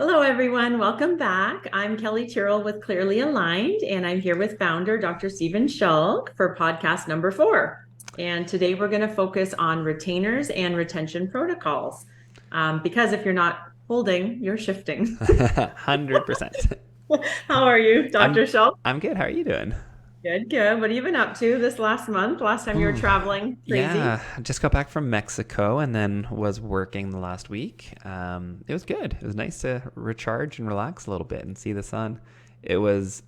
Hello, everyone. Welcome back. I'm Kelly Tyrrell with Clearly Aligned, and I'm here with founder Dr. Stephen Schalk for podcast number 4. And today we're going to focus on retainers and retention protocols. Because if you're not holding, you're shifting. 100%. How are you, I'm Dr. Schalk? I'm good. How are you doing? Good, good. What have you been up to this last month? Last time you were Ooh, traveling crazy? yeah, I just got back from Mexico and then was working the last week. It was good. It was nice to recharge and relax a little bit and see the sun. It was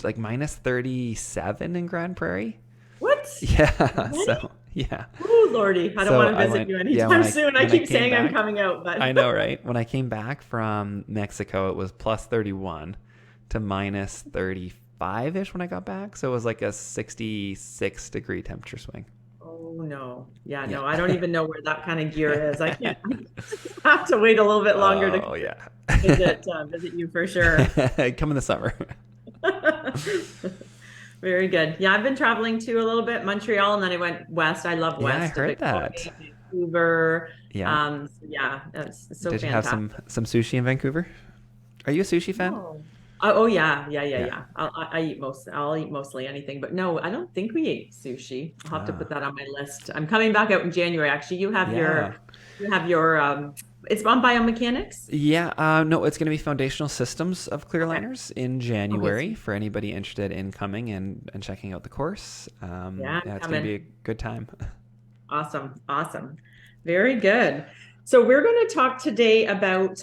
like minus 37 in Grand Prairie. What? Yeah, Already? yeah. Oh, Lordy. I don't So want to I visit went, you yeah, when anytime I soon. I when I keep came saying I'm back, coming out, but I know, right? When I came back from Mexico, it was plus 31 to minus 35-ish when I got back. So it was like a 66-degree temperature swing. oh no. Yeah, Yeah. no, I don't even know where that kind of gear is. I can't I have to wait a little bit longer to Oh, yeah. visit you for sure. Come in the summer. Very good. Yeah, I've been traveling too a little bit, Montreal, and then I went west. I love Yeah, I west to heard that. Victoria, Vancouver. Yeah. So yeah, that's so Did you have some fantastic. some sushi in Vancouver? Are you a sushi fan? Oh. Oh yeah, yeah, yeah, Yeah. yeah. I eat I'll eat mostly anything, but no, I don't think we ate sushi. I'll have to put Ah. that on my list. I'm coming back out in January. Actually, Yeah. you have your it's on biomechanics. Yeah, no, it's going to be foundational systems of clear Okay. liners in Okay. January for anybody interested in coming and checking out the course. Yeah, I'm Yeah, it's going to be coming. a good time. Awesome. Awesome. Very good. So we're going to talk today about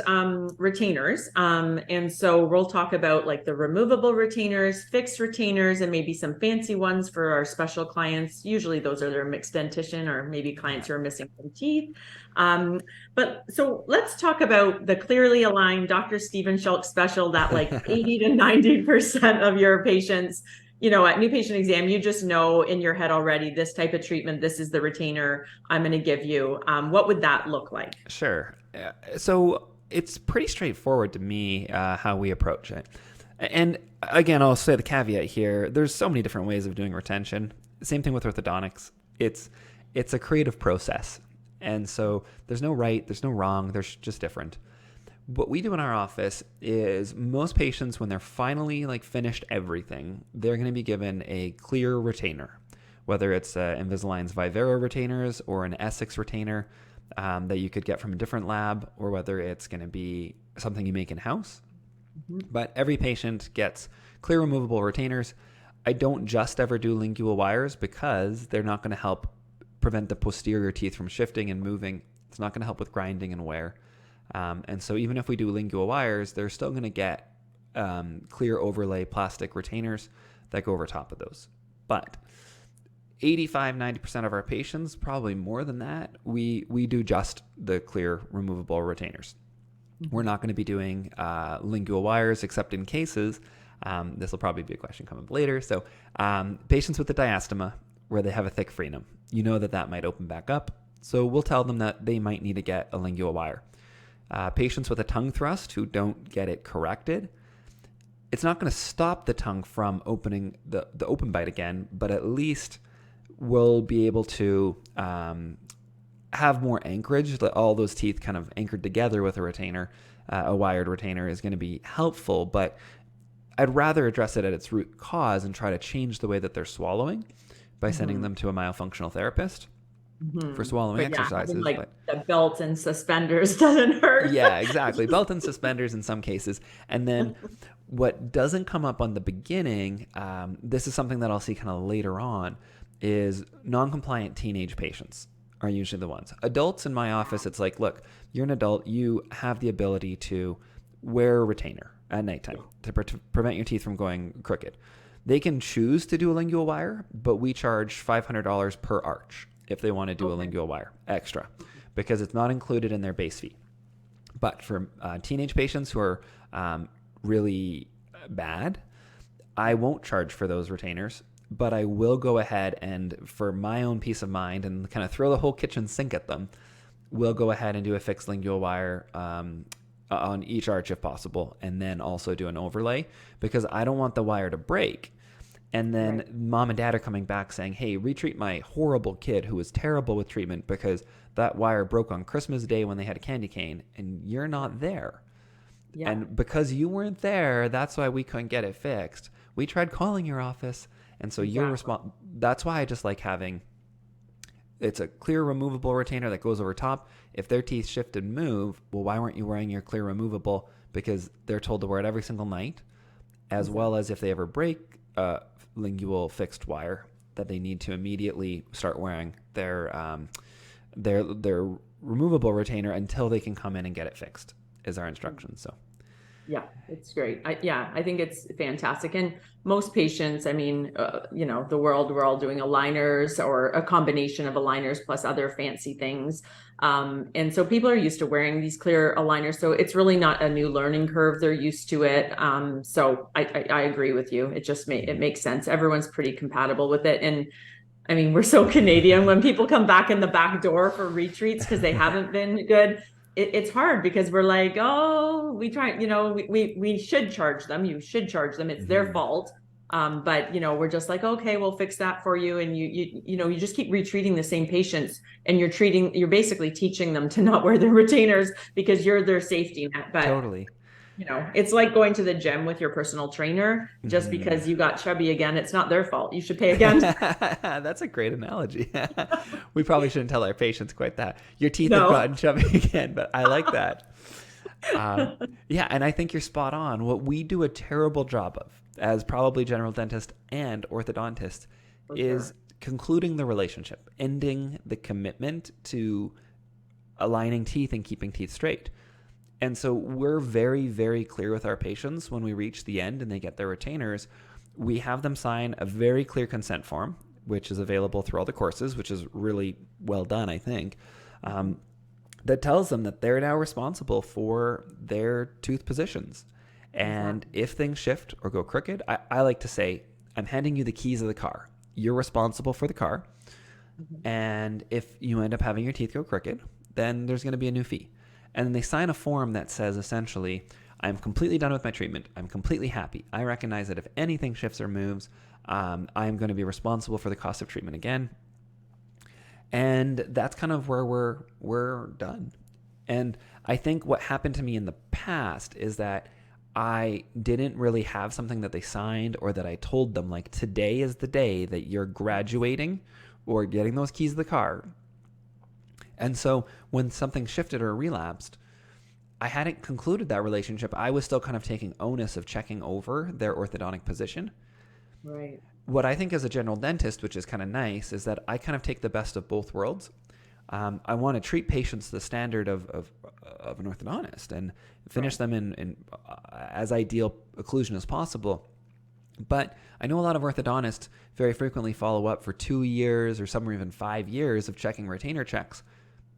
retainers. And so we'll talk about like the removable retainers, fixed retainers, and maybe some fancy ones for our special clients. Usually those are their mixed dentition or maybe Yeah. clients who are missing some teeth. Um, but so let's talk about the clearly aligned Dr. Stephen Schultz special that like 80 to 90% of your patients at new patient exam, you just know in your head already this type of treatment, this is the retainer I'm going to give you. What would that look like? Sure. So it's pretty straightforward to me how we approach it. And again, I'll say the caveat here: there's so many different ways of doing retention. Same thing with orthodontics. It's a creative process, and so there's no right, there's no wrong. There's just different. What we do in our office is most patients, when they're finally like finished everything, they're going to be given a clear retainer, whether it's Invisalign's Vivera retainers or an Essex retainer that you could get from a different lab, or whether it's going to be something you make in house. Mhm. But every patient gets clear removable retainers. I don't just ever do lingual wires because they're not going to help prevent the posterior teeth from shifting and moving. It's not going to help with grinding and wear. And so even if we do lingual wires, they're still going to get clear overlay plastic retainers that go over top of those. But 85-90% of our patients, probably more than that, we do just the clear removable retainers. We're not going to be doing lingual wires except in cases. This will probably be a question coming up later. So patients with the diastema where they have a thick frenum, you know that might open back up. So we'll tell them that they might need to get a lingual wire. Patients with a tongue thrust who don't get it corrected, it's not going to stop the tongue from opening the open bite again, but at least we'll be able to have more anchorage. All those teeth kind of anchored together with a retainer, a wired retainer is going to be helpful, but I'd rather address it at its root cause and try to change the way that they're swallowing by sending Mhm. them to a myofunctional therapist for Mhm. swallowing But yeah, having exercises. like But the belts and suspenders doesn't hurt. yeah, exactly. Belt and suspenders in some cases. And then what doesn't come up on the beginning, this is something that I'll see kind of later on, is non-compliant teenage patients are usually the ones. Adults in my office, it's like, look, you're an adult. You have the ability to wear a retainer at nighttime to prevent your teeth from going crooked. They can choose to do a lingual wire, but we charge $500 per arch if they want to do a Okay. lingual wire extra because it's not included in their base fee. But for teenage patients who are really bad, I won't charge for those retainers, but I will go ahead and, for my own peace of mind and kind of throw the whole kitchen sink at them, we'll go ahead and do a fixed lingual wire on each arch if possible, and then also do an overlay because I don't want the wire to break. And then Right. mom and dad are coming back saying, hey, retreat my horrible kid who was terrible with treatment because that wire broke on Christmas Day when they had a candy cane and you're not there. Yeah. And because you weren't there, that's why we couldn't get it fixed. We tried calling your office. And so your Exactly. response, that's why I just like having, it's a clear removable retainer that goes over top. If their teeth shift and move, well, why weren't you wearing your clear removable? Because they're told to wear it every single night, as well Exactly. as if they ever break a lingual fixed wire, that they need to immediately start wearing their removable retainer until they can come in and get it fixed, is our instruction. So Yeah, it's great. I think it's fantastic. And most patients, I mean, we're all doing aligners or a combination of aligners plus other fancy things. And so people are used to wearing these clear aligners. So it's really not a new learning curve. They're used to it. So I agree with you. It makes sense. Everyone's pretty compatible with it. And I mean, we're so Canadian when people come back in the back door for retreats because they haven't been good. It's hard because we're like, oh, we try, we should charge them. You should charge them. It's their fault. But we're just like, okay, we'll fix that for you. And you just keep retreating the same patients, and you're basically teaching them to not wear their retainers because you're their safety net. But totally. it's like going to the gym with your personal trainer. Just Mm-hmm. because you got chubby again, it's not their fault. You should pay again. That's a great analogy. We probably shouldn't tell our patients quite that. Your teeth have No. gotten chubby again, but I like that. Yeah, and I think you're spot on. What we do a terrible job of, as probably general dentist and orthodontist, For is sure. concluding the relationship, ending the commitment to aligning teeth and keeping teeth straight. And so we're very, very clear with our patients when we reach the end and they get their retainers. We have them sign a very clear consent form, which is available through all the courses, which is really well done, I think, that tells them that they're now responsible for their tooth positions. And Exactly. if things shift or go crooked, I like to say, I'm handing you the keys of the car. You're responsible for the car. Mhm. And if you end up having your teeth go crooked, then there's going to be a new fee. And then they sign a form that says essentially, I'm completely done with my treatment. I'm completely happy. I recognize that if anything shifts or moves, I'm going to be responsible for the cost of treatment again. And that's kind of where we're done. And I think what happened to me in the past is that I didn't really have something that they signed or that I told them, like, today is the day that you're graduating or getting those keys of the car. And so when something shifted or relapsed, I hadn't concluded that relationship. I was still kind of taking onus of checking over their orthodontic position. Right. What I think as a general dentist, which is kind of nice, is that I kind of take the best of both worlds. I want to treat patients to the standard of an orthodontist and finish Right. them in as ideal occlusion as possible. But I know a lot of orthodontists very frequently follow up for 2 years or some are even 5 years of checking retainer checks.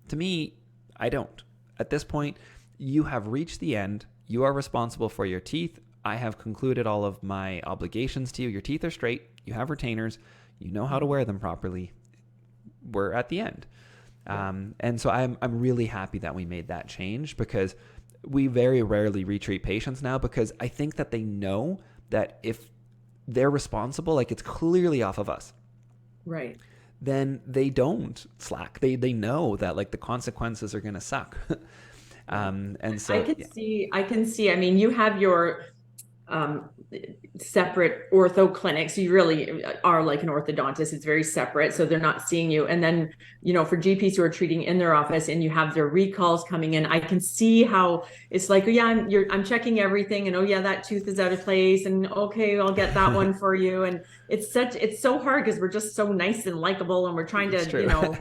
To me, I don't. At this point, you have reached the end. You are responsible for your teeth. I have concluded all of my obligations to you. Your teeth are straight. You have retainers. You know how to wear them properly. We're at the end. Yeah. And so I'm really happy that we made that change because we very rarely retreat patients now because I think that they know that if they're responsible, like it's clearly off of us, Right. then they don't slack. They know that like the consequences are going to suck. Yeah. And I so, can yeah. see, I can see, I mean, you have your um, separate ortho clinics. You really are like an orthodontist. It's very separate. So they're not seeing you. And then, for GPs who are treating in their office and you have their recalls coming in, I can see how it's like, oh yeah, I'm checking everything. And oh yeah, that tooth is out of place. And okay, I'll get that one for you. And it's so hard because we're just so nice and likable and we're trying It's to, true.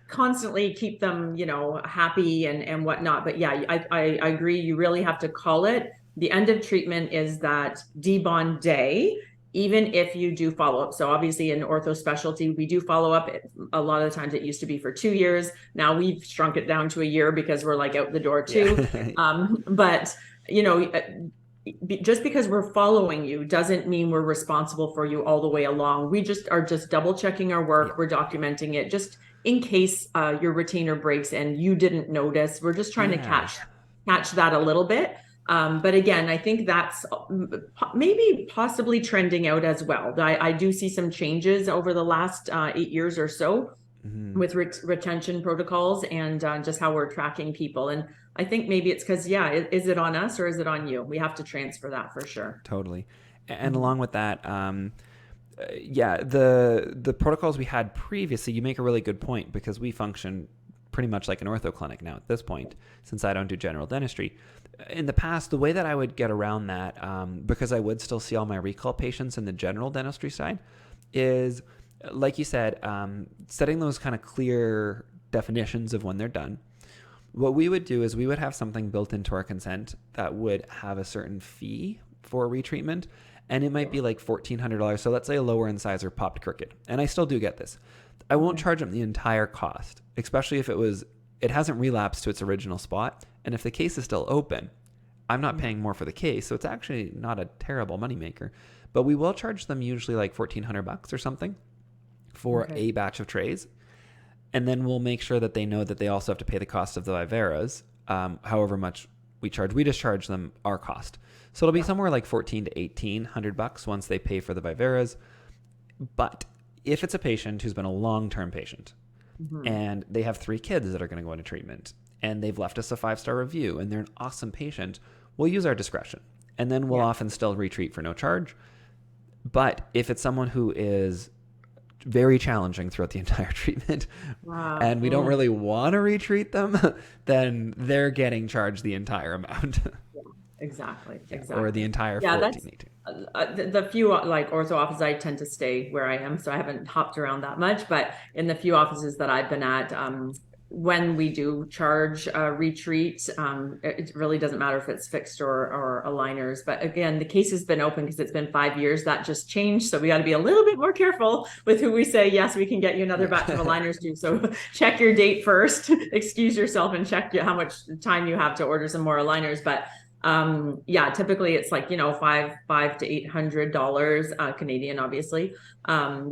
constantly keep them, happy and whatnot. But yeah, I agree. You really have to call it. The end of treatment is that debond day, even if you do follow up. So obviously in ortho specialty, we do follow up. A lot of the times it used to be for 2 years. Now we've shrunk it down to a year because we're like out the door too. Yeah. But you know, just because we're following you doesn't mean we're responsible for you all the way along. We just are just double checking our Yeah. work. We're documenting it just in case your retainer breaks and you didn't notice. We're just trying to Yeah. catch that a little bit. But again, I think that's maybe possibly trending out as well. I do see some changes over the last 8 years or so. with retention protocols and just how we're tracking people. And I think maybe it's because, is it on us or is it on you? We have to transfer that for sure. Totally. And along with that, the protocols we had previously, you make a really good point, because we function pretty much like an ortho clinic now at this point, since I don't do general dentistry. In the past, the way that I would get around that, because I would still see all my recall patients in the general dentistry side, is, like you said, setting those kind of clear definitions of when they're done. What we would do is we would have something built into our consent that would have a certain fee for retreatment, and it might be like $1,400. So let's say a lower incisor popped crooked, and I still do get this. I won't charge them the entire cost, especially if it hasn't relapsed to its original spot, and if the case is still open, I'm not paying more for the case, so it's actually not a terrible moneymaker. But we will charge them usually like $1,400 or something for a batch of trays. And then we'll make sure that they know that they also have to pay the cost of the viveras, however much we charge. We just charge them our cost. So it'll be somewhere like $1,400 to $1,800 once they pay for the viveras. But if it's a patient who's been a long-term patient and they have 3 kids that are going to go into treatment and they've left us a 5-star review and they're an awesome patient, we'll use our discretion. And then we'll often still retreat for no charge. But if it's someone who is very challenging throughout the entire treatment, and we don't really want to retreat them, then they're getting charged the entire amount. Exactly. Or the entire 14, 18. The few like ortho offices, I tend to stay where I am, so I haven't hopped around that much. But in the few offices that I've been at, when we do charge retreat, it really doesn't matter if it's fixed or aligners. But again, the case has been open because it's been 5 years. That just changed, so we got to be a little bit more careful with who we say yes, we can get you another batch of aligners to. So check your date first, excuse yourself, and check how much time you have to order some more aligners. But typically it's like, $500 to $800 Canadian, obviously,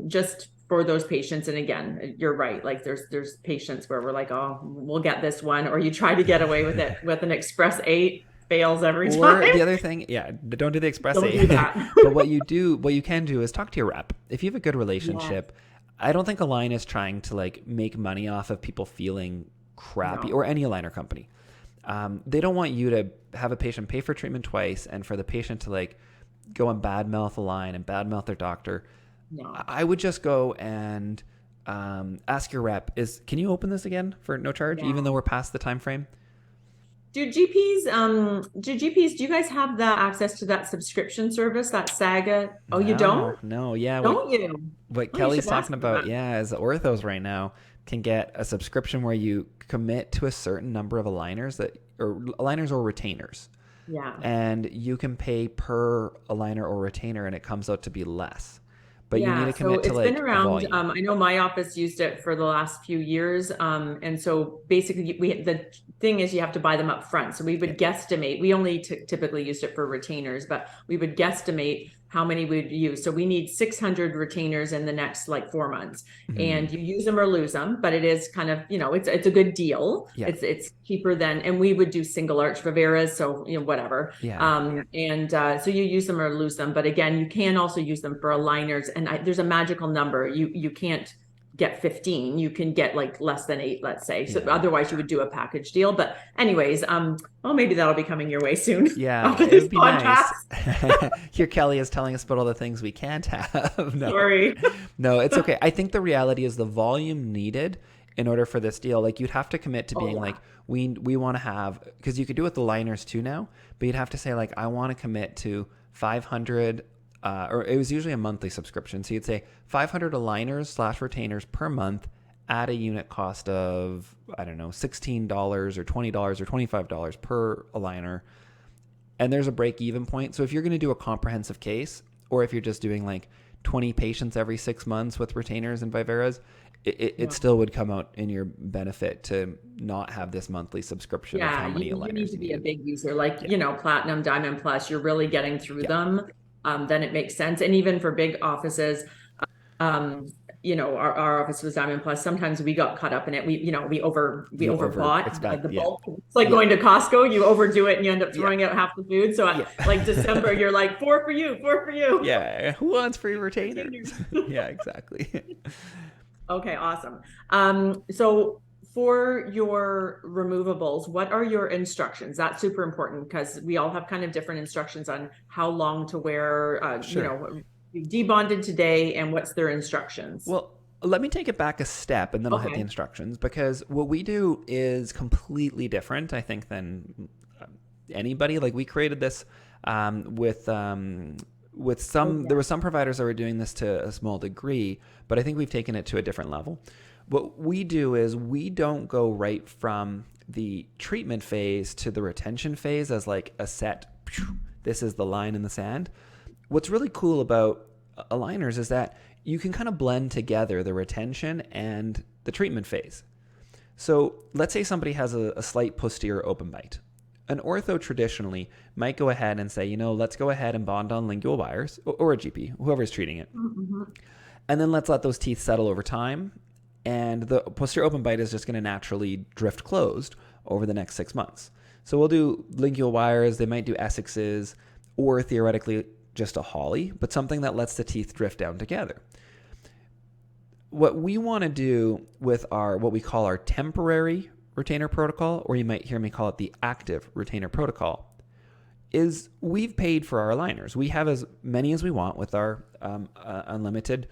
just for those patients. And again, you're right. Like there's patients where we're like, oh, we'll get this one, or you try to get away with it with an Express 8, fails every time. Or the other thing, don't do the Express 8. Do that. But what you can do is talk to your rep. If you have a good relationship, I don't think Align is trying to like make money off of people feeling crappy, or any aligner company. They don't want you to have a patient pay for treatment twice and for the patient to like go and badmouth Align and badmouth their doctor. No. I would just go and ask your rep, can you open this again for no charge, even though we're past the time frame? Do GPs, do you guys have that access to that subscription service, that Saga? Oh, you don't? No, yeah. Don't you? What Kelly's talking about, is orthos right now can get a subscription where you commit to a certain number of aligners or retainers. Yeah. And you can pay per aligner or retainer, and it comes out to be less. But you need to commit to like it's been around. volume. I know my office used it for the last few years. And so basically the thing is you have to buy them up front. So we would guesstimate, we only typically used it for retainers, but we would guesstimate how many we'd use. So we need 600 retainers in the next like 4 months, and you use them or lose them, but it is kind of, it's a good deal. Yeah. It's cheaper and we would do single arch viveras. So, whatever. Yeah. So you use them or lose them. But again, you can also use them for aligners, and there's a magical number. You can't get 15, you can get like less than 8, let's say. So otherwise you would do a package deal. But anyways, maybe that'll be coming your way soon. Yeah, it would be nice. Here Kelly is telling us about all the things we can't have. No. Sorry. No, it's okay. I think the reality is the volume needed in order for this deal, like you'd have to commit to being like, we want to have, because you could do it with the liners too now, but you'd have to say like, I want to commit to 500 or it was usually a monthly subscription. So you'd say 500 aligners / retainers per month at a unit cost of, I don't know, $16 or $20 or $25 per aligner. And there's a break-even point. So if you're going to do a comprehensive case, or if you're just doing like 20 patients every 6 months with retainers and viveras, it still would come out in your benefit to not have this monthly subscription of how many aligners you need to be a big user, like, Platinum, Diamond Plus, you're really getting through them. Then it makes sense. And even for big offices, our office was Diamond Plus. Sometimes we got caught up in it. We overbought the bulk. It's like going to Costco, you overdo it and you end up throwing out half the food. So like December, you're like 4 for you. Yeah. Who wants free retainers? Yeah, exactly. Okay, awesome. So for your removables, what are your instructions? That's super important because we all have kind of different instructions on how long to wear, Sure. debonded today and what's their instructions. Well, let me take it back a step and then I'll hit the Okay. instructions, because what we do is completely different, I think, than anybody. Like, we created this with Oh, some, there yeah. were some providers that were doing this to a small degree, but I think we've taken it to a different level. What we do is we don't go right from the treatment phase to the retention phase as like a set, this is the line in the sand. What's really cool about aligners is that you can kind of blend together the retention and the treatment phase. So let's say somebody has a slight posterior open bite. An ortho traditionally might go ahead and say, let's go ahead and bond on lingual wires, or a GP, whoever's treating it. Mhm. And then let's let those teeth settle over time. And the posterior open bite is just going to naturally drift closed over the next 6 months. So we'll do lingual wires, they might do Essexes, or theoretically just a Holly, but something that lets the teeth drift down together. What we want to do with our, what we call our temporary retainer protocol, or you might hear me call it the active retainer protocol, is we've paid for our aligners. We have as many as we want with our unlimited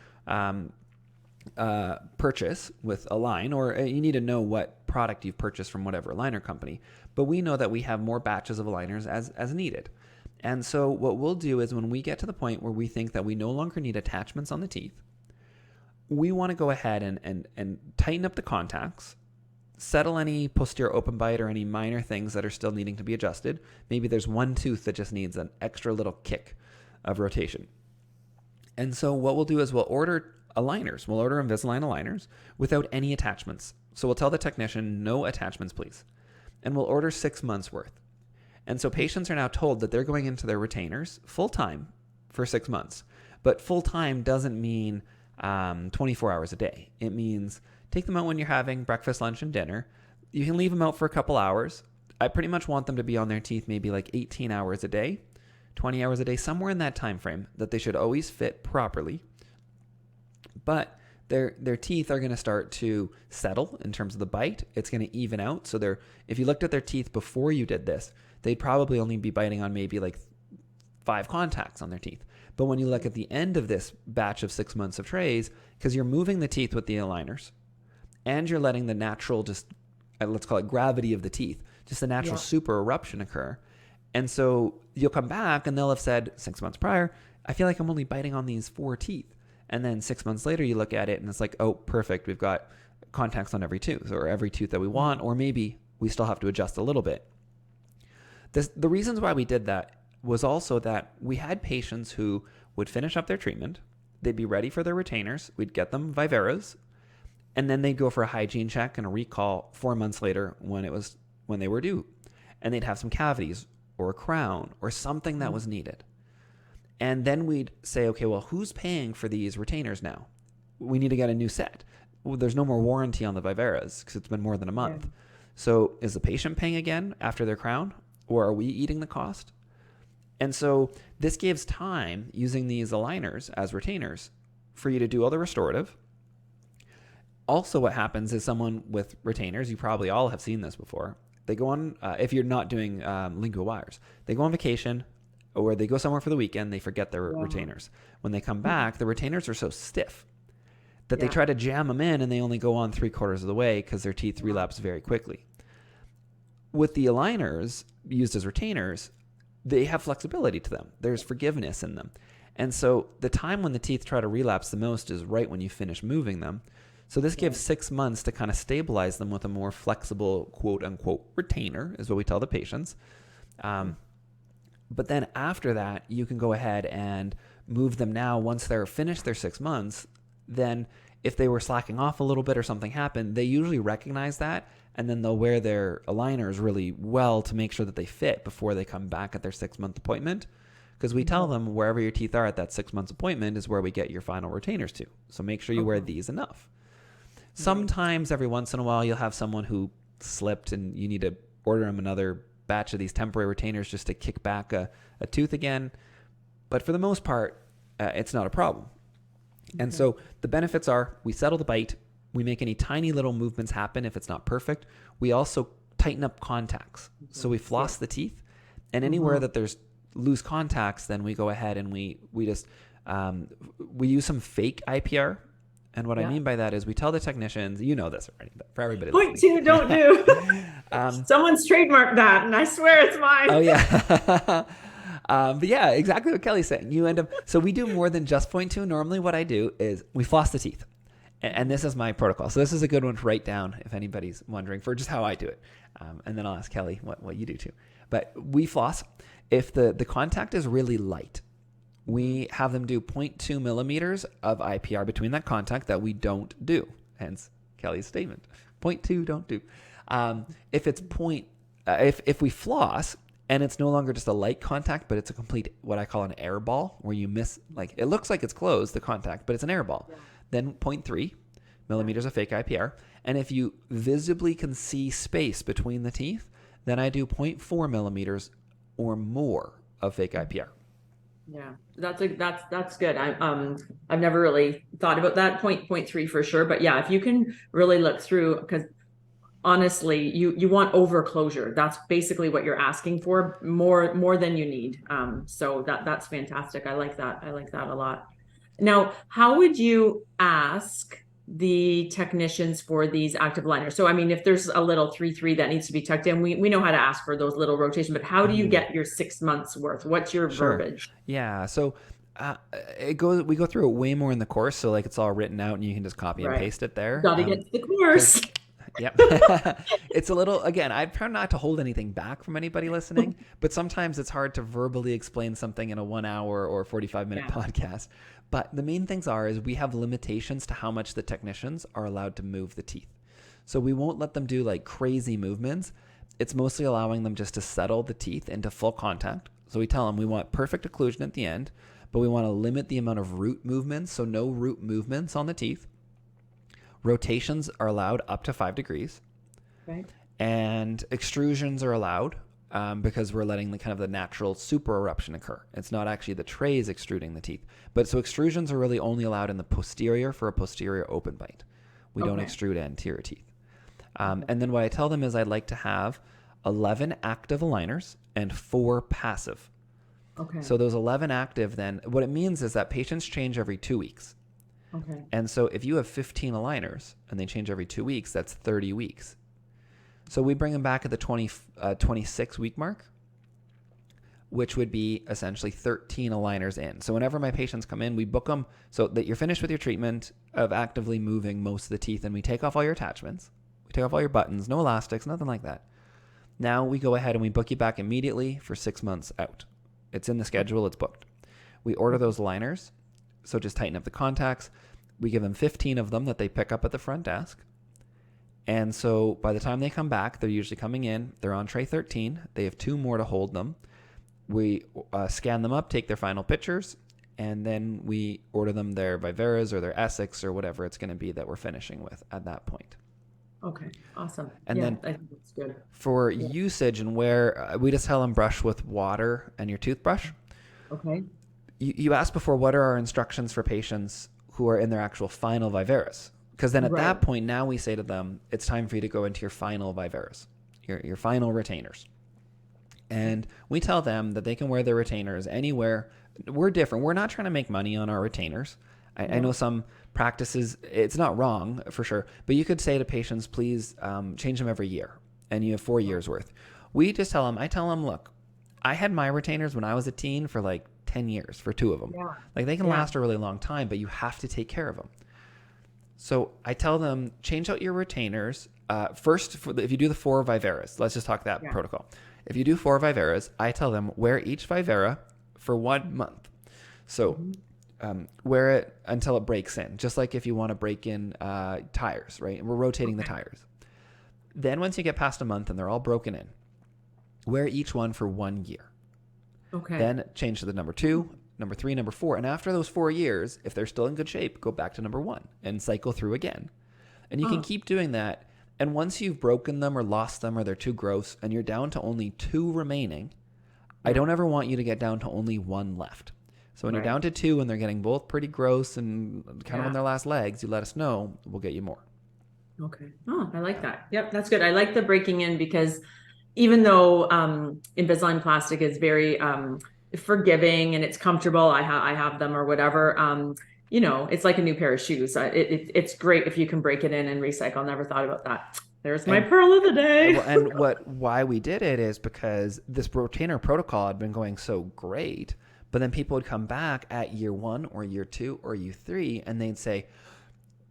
purchase with Align, or you need to know what product you've purchased from whatever aligner company. But we know that we have more batches of aligners as needed. And so what we'll do is when we get to the point where we think that we no longer need attachments on the teeth, we want to go ahead and tighten up the contacts, settle any posterior open bite or any minor things that are still needing to be adjusted. Maybe there's one tooth that just needs an extra little kick of rotation. And so what we'll do is we'll order aligners. We'll order Invisalign aligners without any attachments. So we'll tell the technician, no attachments, please. And we'll order 6 months worth. And so patients are now told that they're going into their retainers full time for 6 months. But full time doesn't mean 24 hours a day. It means take them out when you're having breakfast, lunch, and dinner. You can leave them out for a couple hours. I pretty much want them to be on their teeth maybe like 18 hours a day, 20 hours a day, somewhere in that time frame, that they should always fit properly. But their teeth are going to start to settle in terms of the bite. It's going to even out. So if you looked at their teeth before you did this, they'd probably only be biting on maybe like 5 contacts on their teeth. But when you look at the end of this batch of 6 months of trays, because you're moving the teeth with the aligners, and you're letting the natural, just let's call it gravity of the teeth, just the natural super eruption occur. And so you'll come back and they'll have said 6 months prior, I feel like I'm only biting on these 4 teeth. And then 6 months later, you look at it and it's like, oh, perfect. We've got contacts on every tooth, or every tooth that we want, or maybe we still have to adjust a little bit. The reasons why we did that was also that we had patients who would finish up their treatment. They'd be ready for their retainers. We'd get them viveras, and then they'd go for a hygiene check and a recall 4 months later when they were due. And they'd have some cavities or a crown or something that was needed. And then we'd say, okay, well, who's paying for these retainers now? We need to get a new set. Well, there's no more warranty on the viveras because it's been more than a month. Yeah. So is the patient paying again after their crown, or are we eating the cost? And so this gives time using these aligners as retainers for you to do all the restorative. Also, what happens is someone with retainers, you probably all have seen this before. They go on, if you're not doing lingual wires, they go on vacation or they go somewhere for the weekend, they forget their retainers. When they come back, the retainers are so stiff that they try to jam them in and they only go on 3/4 of the way because their teeth relapse very quickly. With the aligners used as retainers, they have flexibility to them. There's forgiveness in them. And so the time when the teeth try to relapse the most is right when you finish moving them. So this gives 6 months to kind of stabilize them with a more flexible, quote unquote, retainer, is what we tell the patients. But then after that, you can go ahead and move them now. Once they're finished their 6 months, then if they were slacking off a little bit or something happened, they usually recognize that, and then they'll wear their aligners really well to make sure that they fit before they come back at their 6-month appointment. Because we tell them wherever your teeth are at that 6 months appointment is where we get your final retainers to. So make sure you wear these enough. Sometimes every once in a while you'll have someone who slipped and you need to order them another batch of these temporary retainers just to kick back a tooth again. But for the most part, it's not a problem. And so the benefits are we settle the bite, we make any tiny little movements happen if it's not perfect. We also tighten up contacts. So we floss the teeth, and anywhere that there's loose contacts, then we go ahead and we just we use some fake IPR. And what I mean by that is we tell the technicians, you know this already, but for everybody Point listening. two, don't do. Someone's trademarked that, and I swear it's mine. Oh yeah. But yeah, exactly what Kelly's saying. You end up, so we do more than just 0.2. Normally what I do is we floss the teeth. And this is my protocol. So this is a good one to write down if anybody's wondering for just how I do it. And then I'll ask Kelly what you do too. But we floss. If the contact is really light, we have them do 0.2 millimeters of IPR between that contact that we don't do. Hence Kelly's statement. 0.2 don't do. If it's if we floss and it's no longer just a light contact, but it's a complete, what I call an air ball, where you miss, like, it looks like it's closed, the contact, but it's an air ball. Yeah. Then 0.3 millimeters of fake IPR. And if you visibly can see space between the teeth, then I do 0.4 millimeters or more of fake IPR. Yeah, that's good. I've never really thought about that. 0.3 for sure. But yeah, if you can really look through, because honestly, you want over closure. That's basically what you're asking for, more than you need. So that's fantastic. I like that. I like that a lot. Now, how would you ask the technicians for these active aligners? So, I mean, if there's a little 3-3 that needs to be tucked in, we know how to ask for those little rotation, but how do you get your 6 months worth? What's your verbiage? Yeah. So we go through it way more in the course. So like it's all written out and you can just copy and paste it there. Got to get to the course. Yep. It's a little, again, I try not to hold anything back from anybody listening, but sometimes it's hard to verbally explain something in a 1 hour or 45-minute podcast. But the main things is we have limitations to how much the technicians are allowed to move the teeth. So we won't let them do like crazy movements. It's mostly allowing them just to settle the teeth into full contact. So we tell them we want perfect occlusion at the end, but we want to limit the amount of root movements. So no root movements on the teeth. Rotations are allowed up to 5 degrees. Right. And extrusions are allowed because we're letting the natural super eruption occur. It's not actually the trays extruding the teeth. But so extrusions are really only allowed in the posterior for a posterior open bite. We don't extrude anterior teeth. And then what I tell them is I'd like to have 11 active aligners and 4 passive. Okay. So those 11 active, then what it means is that patients change every 2 weeks. Okay. And so if you have 15 aligners and they change every 2 weeks, that's 30 weeks. So we bring them back at the 26 week mark, which would be essentially 13 aligners in. So whenever my patients come in, we book them so that you're finished with your treatment of actively moving most of the teeth, and we take off all your attachments. We take off all your buttons, no elastics, nothing like that. Now we go ahead and we book you back immediately for 6 months out. It's in the schedule, it's booked. We order those aligners. So just tighten up the contacts. We give them 15 of them that they pick up at the front desk. And so by the time they come back, they're usually coming in. They're on tray 13. They have 2 more to hold them. We scan them up, take their final pictures, and then we order them their viveras or their Essex or whatever it's going to be that we're finishing with at that point. Okay, awesome. And then I think that's good. For usage and where we just tell them brush with water and your toothbrush. Okay. You asked before, what are our instructions for patients who are in their actual final viveras? Because then at that point, now we say to them, it's time for you to go into your final viveras, your final retainers. And we tell them that they can wear their retainers anywhere. We're different. We're not trying to make money on our retainers. I know some practices, it's not wrong for sure, but you could say to patients, please change them every year, and you have 4 years worth. We just tell them, I tell them, look, I had my retainers when I was a teen for like 10 years for 2 of them. Yeah. Like they can last a really long time, but you have to take care of them. So I tell them, change out your retainers. First, if you do the 4 viveras, let's just talk that protocol. If you do 4 viveras, I tell them wear each vivera for 1 month. So wear it until it breaks in, just like if you want to break in tires, right? And we're rotating the tires. Then once you get past a month and they're all broken in, wear each one for 1 year. Okay. Then change to the number 2, number 3, number 4. And after those 4 years, if they're still in good shape, go back to number 1 and cycle through again. And you can keep doing that. And once you've broken them or lost them or they're too gross and you're down to only 2 remaining, I don't ever want you to get down to only 1 left. So when you're down to 2 and they're getting both pretty gross and kind of on their last legs, you let us know. We'll get you more. Okay. Oh, I like that. Yep, that's good. I like the breaking in because even though Invisalign plastic is very forgiving and it's comfortable, I have them or whatever. It's like a new pair of shoes. It's great if you can break it in and recycle. Never thought about that. There's my pearl of the day. And why we did it is because this retainer protocol had been going so great, but then people would come back at year 1 or year 2 or year 3 and they'd say,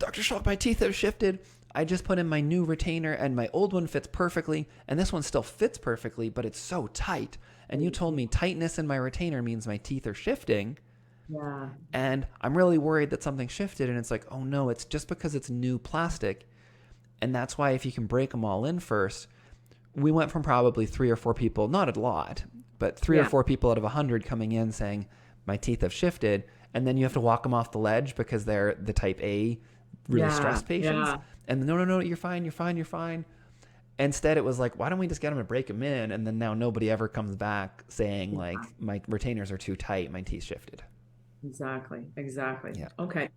Dr. Schalk, my teeth have shifted. I just put in my new retainer and my old one fits perfectly and this one still fits perfectly, but it's so tight. And you told me tightness in my retainer means my teeth are shifting. Yeah. And I'm really worried that something shifted. And it's like, oh no, it's just because it's new plastic. And that's why if you can break them all in first, we went from probably 3 or 4 people, not a lot, but 3 or 4 people out of 100 coming in saying my teeth have shifted. And then you have to walk them off the ledge because they're the type A, really stressed patients. And no, you're fine. Instead, it was like, why don't we just get them to break them in? And then now nobody ever comes back saying like, my retainers are too tight, my teeth shifted. Exactly. Yeah. Okay.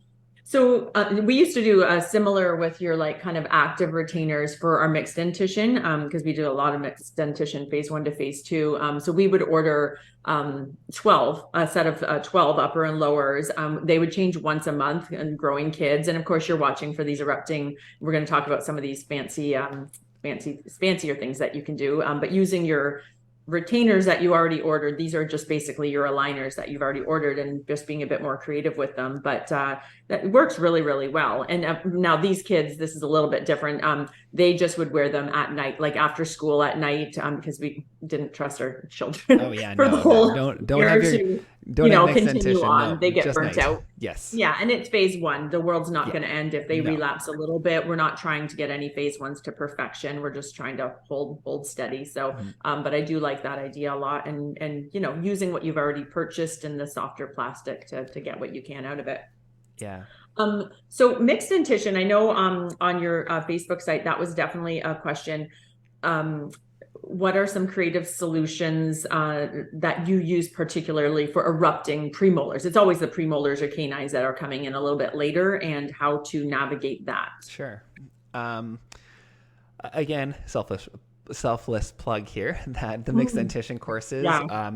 So we used to do a similar with your like kind of active retainers for our mixed dentition because we do a lot of mixed dentition phase 1 to phase 2. So we would order 12, a set of 12 upper and lowers. They would change once a month and growing kids. And of course, you're watching for these erupting. We're going to talk about some of these fancier things that you can do. But using your retainers that you already ordered, these are just basically your aligners that you've already ordered and just being a bit more creative with them, but that works really, really well. And now these kids, this is a little bit different. They just would wear them at night, like after school at night, because we didn't trust our children for the whole don't have continue on. They get burnt out. Yes. Yeah, and it's phase 1. The world's not going to end if they relapse a little bit. We're not trying to get any phase 1s to perfection. We're just trying to hold steady. So, but I do like that idea a lot, and using what you've already purchased in the softer plastic to get what you can out of it. Yeah. So mixed dentition, I know on your Facebook site that was definitely a question. What are some creative solutions that you use particularly for erupting premolars? It's always the premolars or canines that are coming in a little bit later, and how to navigate that. Sure. Again, selfless plug here that the mixed dentition courses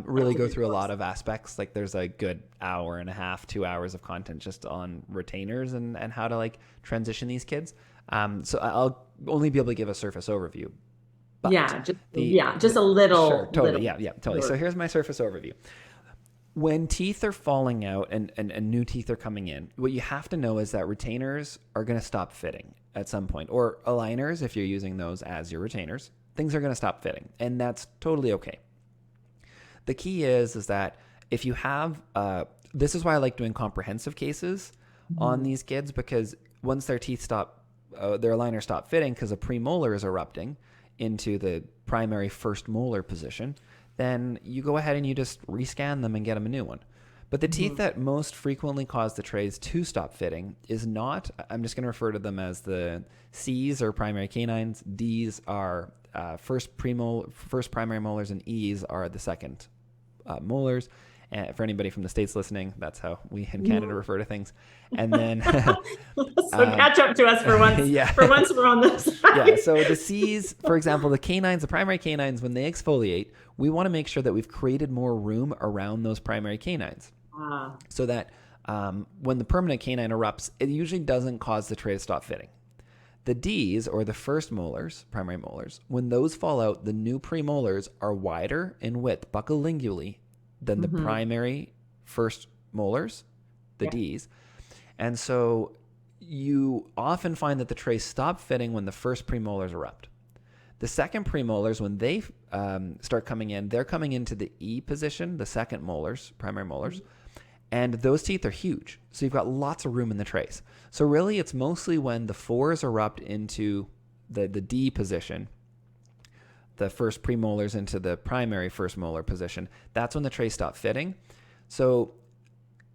really go through a lot of aspects. Like there's a good hour and a half, 2 hours of content just on retainers and how to like transition these kids. So I'll only be able to give a surface overview. But just a little. Sure, totally. Little. Yeah, totally. So here's my surface overview. When teeth are falling out and new teeth are coming in, what you have to know is that retainers are going to stop fitting at some point, or aligners, if you're using those as your retainers, things are going to stop fitting, and that's totally okay. The key is that if you have, this is why I like doing comprehensive cases on these kids, because once their teeth stop, their aligners stop fitting because a premolar is erupting into the primary first molar position, then you go ahead and you just rescan them and get them a new one. But the teeth that most frequently cause the trays to stop fitting is not, I'm just going to refer to them as the C's or primary canines, D's are first primary molars, and E's are the second molars. And for anybody from the States listening, that's how we in Canada refer to things. And then so catch up to us for once. For once we're on this side. Yeah. So the C's, for example, the canines, the primary canines, when they exfoliate, we want to make sure that we've created more room around those primary canines, so that when the permanent canine erupts, it usually doesn't cause the tray to stop fitting. The D's, or the first molars, primary molars, when those fall out, the new premolars are wider in width, buccolingually, than the primary first molars, the D's. And so you often find that the trays stop fitting when the first premolars erupt. The second premolars, when they start coming in, they're coming into the E position, the second molars, primary molars, and those teeth are huge. So you've got lots of room in the trays. So really it's mostly when the fours erupt into the D position, the first premolars into the primary first molar position, that's when the trays stop fitting. So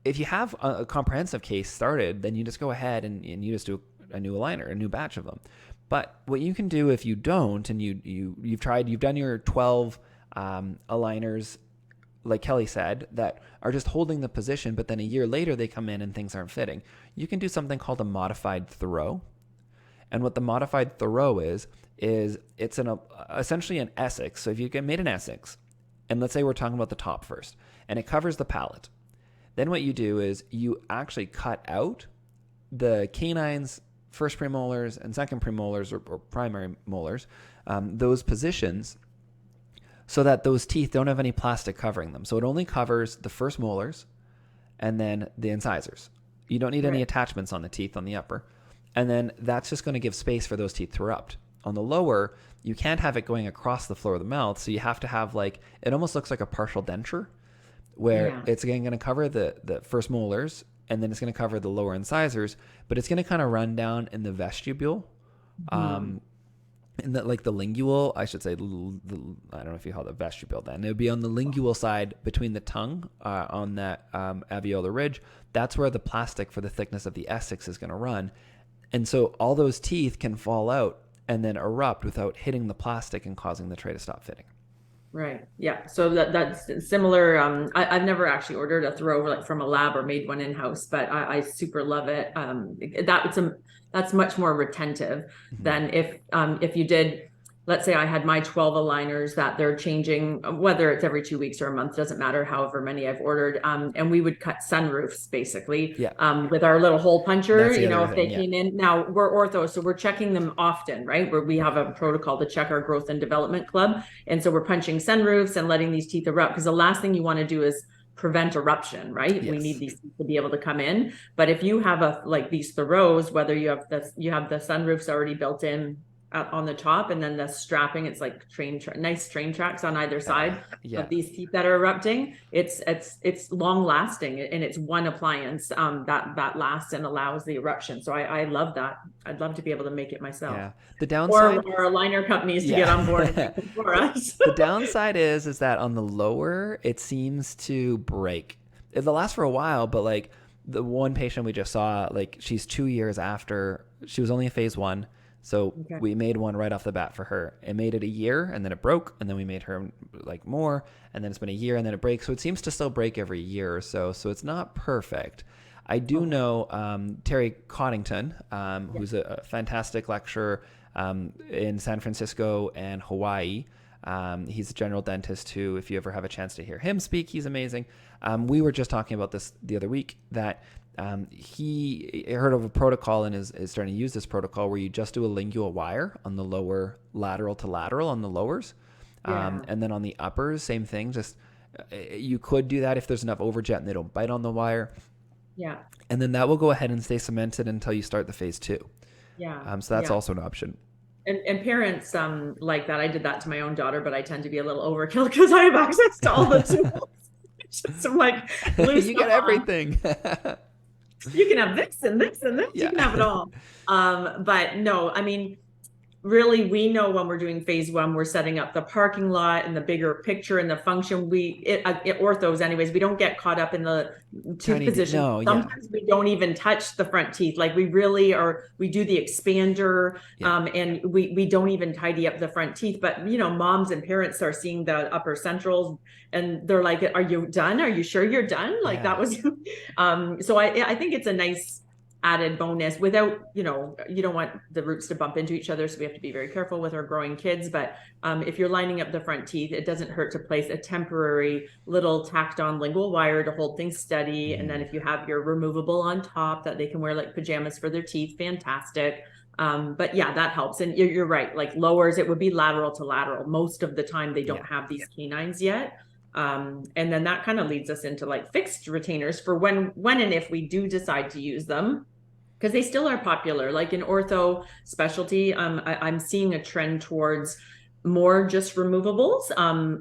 if you have a comprehensive case started, then you just go ahead and you just do a new aligner, a new batch of them. But what you can do if you don't, and you've done your 12 aligners like Kelly said, that are just holding the position, but then a year later they come in and things aren't fitting. You can do something called a modified throw. And what the modified throw is it's essentially an Essex. So if you made an Essex, and let's say we're talking about the top first, and it covers the palate, then what you do is you actually cut out the canines, first premolars and second premolars, or primary molars, those positions, so that those teeth don't have any plastic covering them. So it only covers the first molars and then the incisors. You don't need any attachments on the teeth on the upper. And then that's just going to give space for those teeth to erupt. On the lower, you can't have it going across the floor of the mouth, so you have to have it almost looks like a partial denture, where it's again going to cover the first molars, and then it's going to cover the lower incisors, but it's going to kind of run down in the vestibule, in the lingual, I should say, I don't know if you call it vestibule then. It would be on the lingual side between the tongue, on that alveolar ridge. That's where the plastic for the thickness of the Essex is going to run. And so all those teeth can fall out and then erupt without hitting the plastic and causing the tray to stop fitting. Right. Yeah. So that's similar. I've never actually ordered a throw from a lab or made one in-house, but I super love it. That's much more retentive than if you did, let's say I had my 12 aligners that they're changing, whether it's every 2 weeks or a month, doesn't matter, however many I've ordered. And we would cut sunroofs basically with our little hole puncher, if they came in. Now we're ortho, so we're checking them often, right? Where we have a protocol to check our growth and development club. And so we're punching sunroofs and letting these teeth erupt, because the last thing you want to do is prevent eruption, right? Yes. We need these to be able to come in. But if you have these throws, whether you have the sunroofs already built in on the top, and then the strapping, it's like nice train tracks on either side of these teeth that are erupting. It's long lasting, and it's one appliance that lasts and allows the eruption. So I love that. I'd love to be able to make it myself. Yeah. The downside, or aligner companies to get on board for us. The downside is that on the lower, it seems to break. It'll last for a while, but the one patient we just saw, she's 2 years after, she was only a phase 1. So we made one right off the bat for her. It made it a year, and then it broke, and then we made her more, and then it's been a year, and then it breaks. So it seems to still break every year or so. So it's not perfect. I do know Terry Coddington, who's a fantastic lecturer in San Francisco and Hawaii. He's a general dentist who, if you ever have a chance to hear him speak, he's amazing. We were just talking about this the other week, that he heard of a protocol and is starting to use this protocol where you just do a lingual wire on the lower, lateral to lateral on the lowers. And then on the uppers, same thing. Just you could do that if there's enough overjet and they don't bite on the wire. Yeah. And then that will go ahead and stay cemented until you start the phase 2. Yeah. So that's also an option. And parents like that. I did that to my own daughter, but I tend to be a little overkill because I have access to all the tools. So you get everything. You can have this and this and this. You can have it all. But no, I mean, really, we know when we're doing phase 1, we're setting up the parking lot and the bigger picture and the function. Orthos anyways, we don't get caught up in the tooth position. Sometimes we don't even touch the front teeth. We really are, we do the expander, and we don't even tidy up the front teeth. But, moms and parents are seeing the upper centrals and they're like, are you done? Are you sure you're done? That was, so I think it's a nice added bonus without, you don't want the roots to bump into each other. So we have to be very careful with our growing kids. But if you're lining up the front teeth, it doesn't hurt to place a temporary little tacked on lingual wire to hold things steady. And then if you have your removable on top that they can wear like pajamas for their teeth, fantastic. But yeah, that helps. And you're right. Lowers, it would be lateral to lateral. Most of the time they don't have these canines yet. And then that kind of leads us into fixed retainers for when and if we do decide to use them, because they still are popular. In ortho specialty, I'm seeing a trend towards more just removables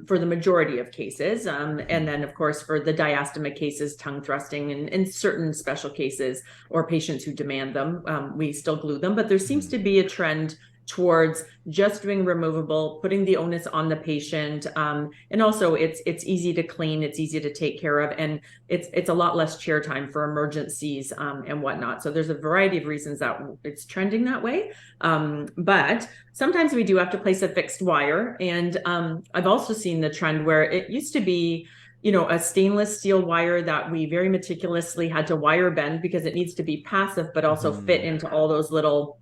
for the majority of cases. And then of course, for the diastema cases, tongue thrusting, and in certain special cases or patients who demand them, we still glue them. But there seems to be a trend towards just doing removable, putting the onus on the patient. And also it's easy to clean, it's easy to take care of, and it's a lot less chair time for emergencies and whatnot. So there's a variety of reasons that it's trending that way. But sometimes we do have to place a fixed wire. And I've also seen the trend where it used to be a stainless steel wire that we very meticulously had to wire bend because it needs to be passive, but also fit into all those little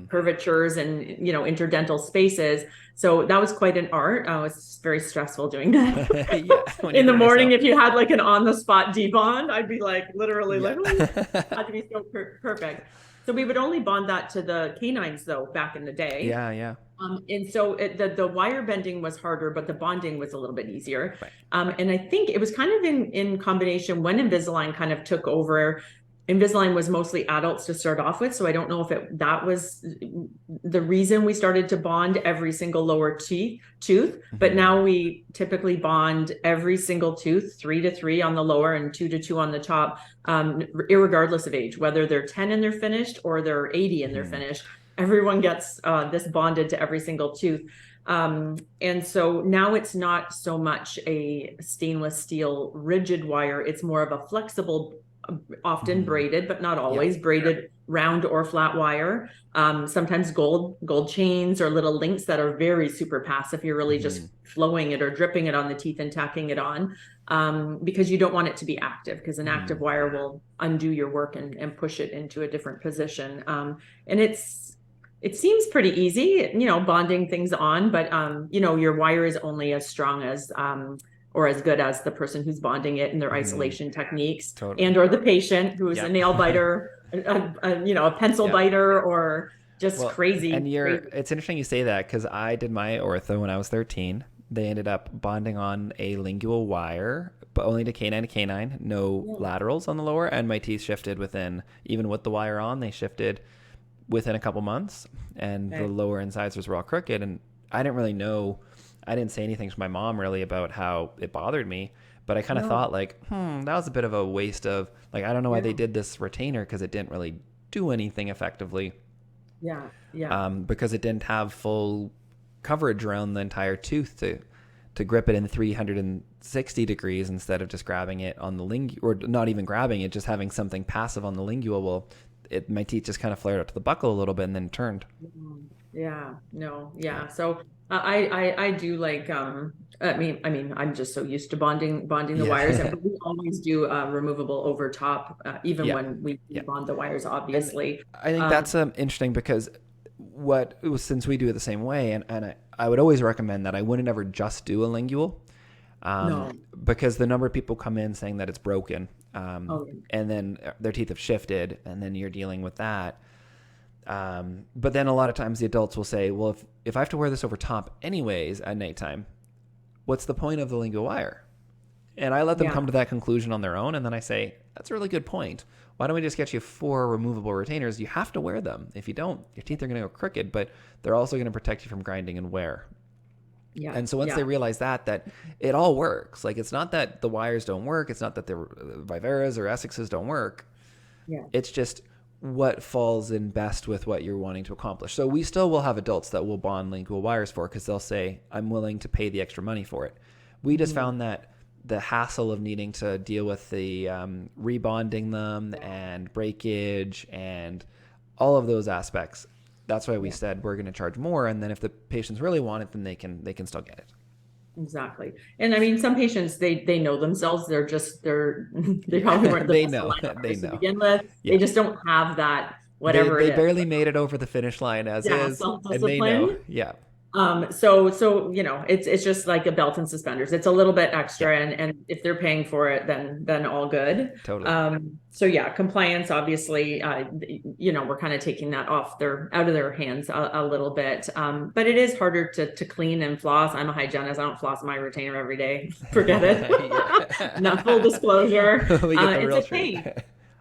curvatures and, interdental spaces. So that was quite an art. It was very stressful doing that. In the morning, if you had like an on the spot debond, I'd be like literally like, it had to be so perfect. So we would only bond that to the canines though, back in the day. Yeah. And so the wire bending was harder, but the bonding was a little bit easier. Right. And I think it was kind of in combination when Invisalign kind of took over. Invisalign was mostly adults to start off with. So I don't know if that was the reason we started to bond every single lower tooth, but now we typically bond every single tooth, 3 to 3 on the lower and 2 to 2 on the top, irregardless of age, whether they're 10 and they're finished or they're 80 and they're finished. Everyone gets this bonded to every single tooth. And so now it's not so much a stainless steel rigid wire. It's more of a flexible, often braided, but not always braided, round or flat wire. Sometimes gold chains or little links that are very super passive. You're really just flowing it or dripping it on the teeth and tacking it on, because you don't want it to be active, because an active wire will undo your work and push it into a different position. And it seems pretty easy, bonding things on, but your wire is only as strong as or as good as the person who's bonding it and their isolation techniques, and or the patient who is a nail biter, a pencil biter, or just crazy. And it's interesting you say that, because I did my ortho when I was 13. They ended up bonding on a lingual wire, but only to canine, no laterals on the lower, and my teeth shifted even with the wire on, they shifted within a couple months, and the lower incisors were all crooked. And I didn't really know, I didn't say anything to my mom really about how it bothered me, but I kind of thought like, that was a bit of a waste of, like, I don't know why they did this retainer, because it didn't really do anything effectively. Because it didn't have full coverage around the entire tooth to grip it in 360 degrees instead of just grabbing it on the lingual, or not even grabbing it, just having something passive on the lingual. Well, my teeth just kind of flared up to the buccal a little bit and then turned. So I do like, I mean, I'm just so used to bonding the wires, and we always do removable over top, even when we bond the wires, obviously. And I think that's interesting, because since we do it the same way, and I would always recommend that I wouldn't ever just do a lingual, because the number of people come in saying that it's broken, and then their teeth have shifted, and then you're dealing with that. But then a lot of times the adults will say, well, if I have to wear this over top anyways at nighttime, what's the point of the lingual wire? And I let them come to that conclusion on their own. And then I say, that's a really good point. Why don't we just get you 4 removable retainers? You have to wear them. If you don't, your teeth are going to go crooked, but they're also going to protect you from grinding and wear. And so once they realize that it all works, like, it's not that the wires don't work. It's not that the viveras or Essexes don't work. It's just what falls in best with what you're wanting to accomplish. So we still will have adults that will bond lingual wires for, because they'll say, I'm willing to pay the extra money for it. We just found that the hassle of needing to deal with the rebonding them and breakage and all of those aspects, that's why we said we're going to charge more. And then if the patients really want it, then they can still get it. Exactly. And I mean, some patients, they know themselves. They probably weren't the best to begin with. They just don't have that, whatever they barely made it over the finish line as is, and they know. So it's just like a belt and suspenders. It's a little bit extra, and if they're paying for it, then all good. Totally. Compliance, obviously, we're kind of taking that out of their hands a little bit. But it is harder to clean and floss. I'm a hygienist. I don't floss my retainer every day. Forget it. Not full disclosure. It's a pain.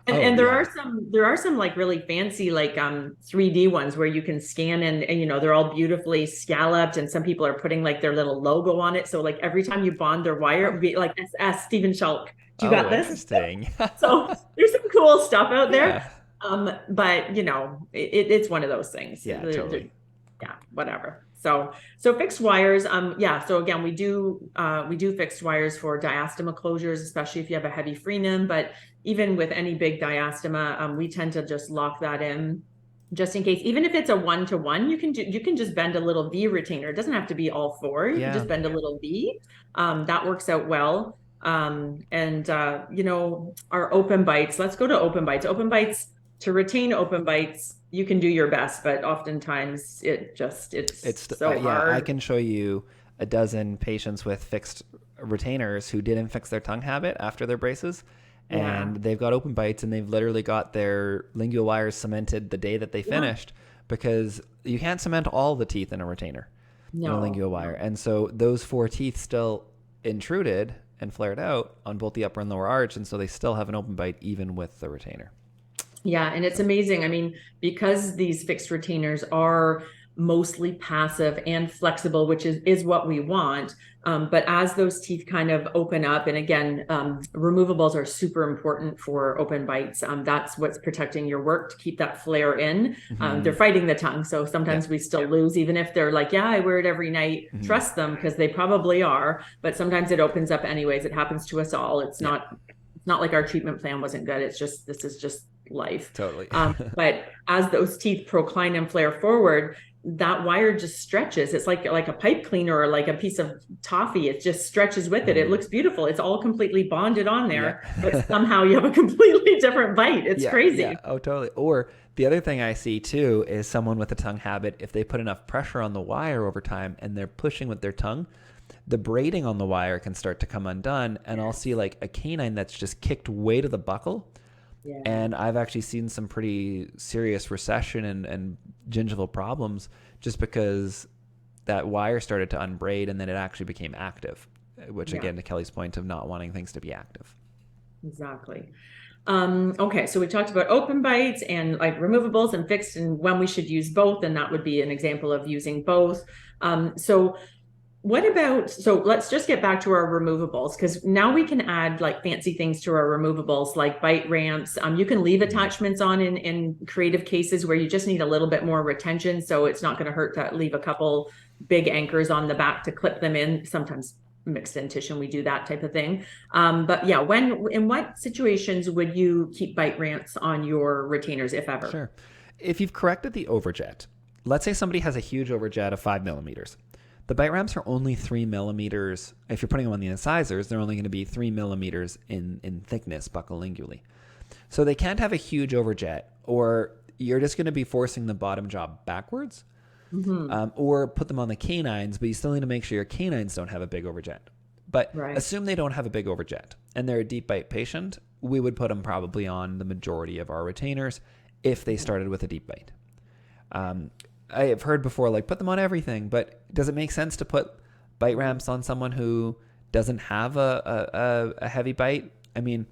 And there are some like really fancy, like 3D ones where you can scan and they're all beautifully scalloped, and some people are putting like their little logo on it. So like every time you bond their wire, it would be like SS Stephen Schalk. Do you got this? Interesting. So there's some cool stuff out there. But it's one of those things. Totally. Whatever. So fixed wires. So again, we do fixed wires for diastema closures, especially if you have a heavy frenum. But even with any big diastema, we tend to just lock that in, just in case. Even if it's a 1-to-1, you can just bend a little V retainer. It doesn't have to be all 4. You can just bend a little V. That works out well. Our open bites. Let's go to open bites. Open bites, to retain open bites, you can do your best, but oftentimes it's so Yeah, I hard. can show you a dozen patients with fixed retainers who didn't fix their tongue habit after their braces, Yeah. and they've got open bites, and they've literally got their lingual wires cemented the day that they Yeah. finished, because you can't cement all the teeth in a retainer in a No, lingual no. wire, and so those four teeth still intruded and flared out on both the upper and lower arch, and so they still have an open bite even with the retainer. Yeah, and it's amazing. I mean, because these fixed retainers are mostly passive and flexible, which is what we want. But as those teeth kind of open up, and again, removables are super important for open bites. That's what's protecting your work to keep that flare in. They're fighting the tongue, so Yeah. sometimes we still lose, even if they're like, "Yeah, I wear it every night." Trust them because they probably are. But sometimes it opens up anyways. It happens to us all. It's Yeah. not like our treatment plan wasn't good. It's just this is just life. Totally. But as those teeth procline and flare forward, that wire just stretches. It's like a pipe cleaner or like a piece of toffee. It just stretches with it. It looks beautiful. It's all completely bonded on there, Yeah. but somehow you have a completely different bite. It's crazy. Yeah. Oh, totally. Or the other thing I see too is someone with a tongue habit, if they put enough pressure on the wire over time and they're pushing with their tongue, the braiding on the wire can start to come undone. And I'll see like a canine that's just kicked way to the buckle. Yeah. And I've actually seen some pretty serious recession and gingival problems just because that wire started to unbraid and then it actually became active, which again, to Kelly's point of not wanting things to be active. Exactly. Okay, so we talked about open bites and like removables and fixed and when we should use both, and that would be an example of using both. So let's just get back to our removables, because now we can add like fancy things to our removables like bite ramps. You can leave attachments on in creative cases where you just need a little bit more retention. So it's not going to hurt to leave a couple big anchors on the back to clip them in. Sometimes mixed dentition, we do that type of thing. But yeah, in what situations would you keep bite ramps on your retainers, if ever? Sure. If you've corrected the overjet, let's say somebody has a huge overjet of 5 millimeters. The bite ramps are only 3 millimeters. If you're putting them on the incisors, they're only going to be 3 millimeters in thickness buccolingually. So they can't have a huge overjet, or you're just going to be forcing the bottom jaw backwards. Or put them on the canines, but you still need to make sure your canines don't have a big overjet. But assume they don't have a big overjet and they're a deep bite patient, we would put them probably on the majority of our retainers if they started with a deep bite. I have heard before, like, put them on everything, but does it make sense to put bite ramps on someone who doesn't have a heavy bite? I mean,